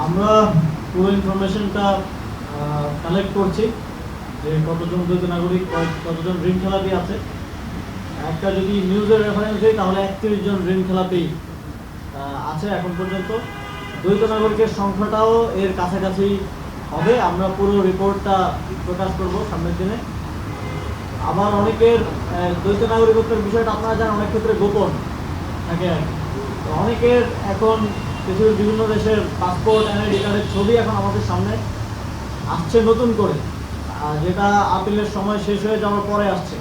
আমরা পুরো ইনফরমেশনটা কালেক্ট করছি যে কতজন দ্বৈত নাগরিক, কতজন ঋণ খেলাপি আছে। একটা যদি নিউজের রেফারেন্স দিই তাহলে 31 জন ঋণ খেলাপি আছে এখন পর্যন্ত। দ্বৈত নাগরিকের সংখ্যাটাও এর কাছাকাছি হবে। আমরা পুরো রিপোর্টটা প্রকাশ করব সামনের দিনে। আবার অনেকের দ্বৈত নাগরিকত্বের বিষয়টা আপনারা জানেন অনেক ক্ষেত্রে গোপন থাকে। তো অনেকের এখন পৃথিবীর বিভিন্ন দেশের পাসপোর্ট, এনআইডি কার্ডের ছবি এখন আমাদের সামনে আসছে নতুন করে, যেটা আপিলের সময় শেষ হয়ে যাওয়ার পরে আসছে।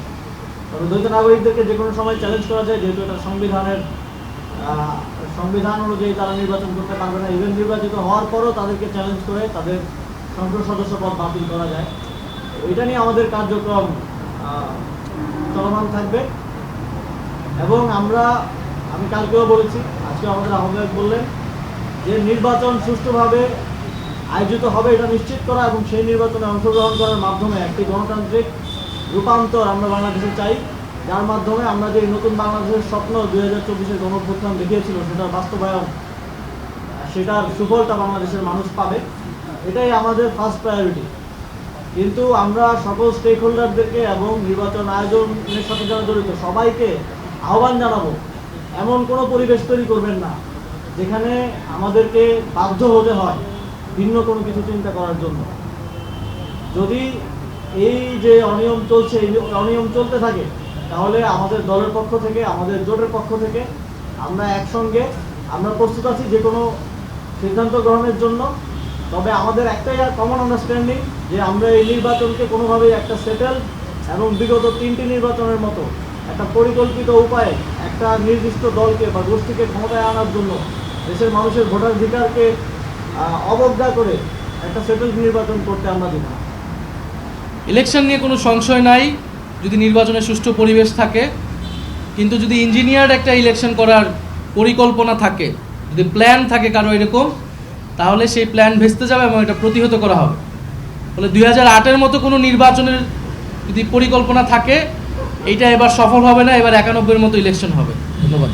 তবে দ্বৈত নাগরিকদেরকে যে কোনো সময় চ্যালেঞ্জ করা যায়, যেহেতু এটা সংবিধান অনুযায়ী তারা নির্বাচন করতে পারবে না। ইভেন নির্বাচিত হওয়ার পরও তাদেরকে চ্যালেঞ্জ করে তাদের সংসদ সদস্য পদ বাতিল করা যায়। এটা নিয়ে আমাদের কার্যক্রম চলমান থাকবে। এবং আমি কালকেও বলেছি, আজকে আমাদের আহ্বায়ক বললেন যে নির্বাচন সুষ্ঠুভাবে আয়োজিত হবে এটা নিশ্চিত করা এবং সেই নির্বাচনে অংশগ্রহণ করার মাধ্যমে একটি গণতান্ত্রিক রূপান্তর আমরা বাংলাদেশে চাই, যার মাধ্যমে আমরা যে নতুন বাংলাদেশের স্বপ্ন 2024-এর গণঅভ্যুত্থান দেখিয়েছিল সেটার বাস্তবায়ন, সেটার সুফলটা বাংলাদেশের মানুষ পাবে। এটাই আমাদের ফার্স্ট প্রায়োরিটি। কিন্তু আমরা সকল স্টেক হোল্ডারদেরকে এবং নির্বাচন আয়োজনের সাথে যারা জড়িত সবাইকে আহ্বান জানাবো, এমন কোনো পরিবেশ তৈরি করবেন না যেখানে আমাদেরকে বাধ্য হতে হয় ভিন্ন কোনো কিছু চিন্তা করার জন্য। যদি এই যে অনিয়ম চলছে, এই অনিয়ম চলতে থাকে, তাহলে আমাদের দলের পক্ষ থেকে, আমাদের জোটের পক্ষ থেকে আমরা একসঙ্গে প্রস্তুত আছি যে কোনো সিদ্ধান্ত গ্রহণের জন্য। তবে আমাদের একটাই কমন আন্ডারস্ট্যান্ডিং যে আমরা এই নির্বাচনকে কোনোভাবেই একটা সেটেল এবং বিগত 3টি নির্বাচনের মতো একটা পরিকল্পিত উপায়ে একটা নির্দিষ্ট দলকে বা গোষ্ঠীকে ক্ষমতায় আনার জন্য দেশের মানুষের ভোটাধিকারকে অবজ্ঞা করে একটা সেটেল নির্বাচন করতে আমরা দিব না। ইলেকশন নিয়ে কোনো সংশয় নাই যদি নির্বাচনের সুষ্ঠু পরিবেশ থাকে, কিন্তু যদি ইঞ্জিনিয়ার্ড একটা ইলেকশন করার পরিকল্পনা থাকে, যদি প্ল্যান থাকে কারো এরকম, তাহলে সেই প্ল্যান ভেস্তে যাবে এবং এটা প্রতিহত করা হবে। ফলে 2008-এর মতো কোনো নির্বাচনের যদি পরিকল্পনা থাকে, এইটা এবার সফল হবে না, এবার 91-এর মতো ইলেকশন হবে। ধন্যবাদ।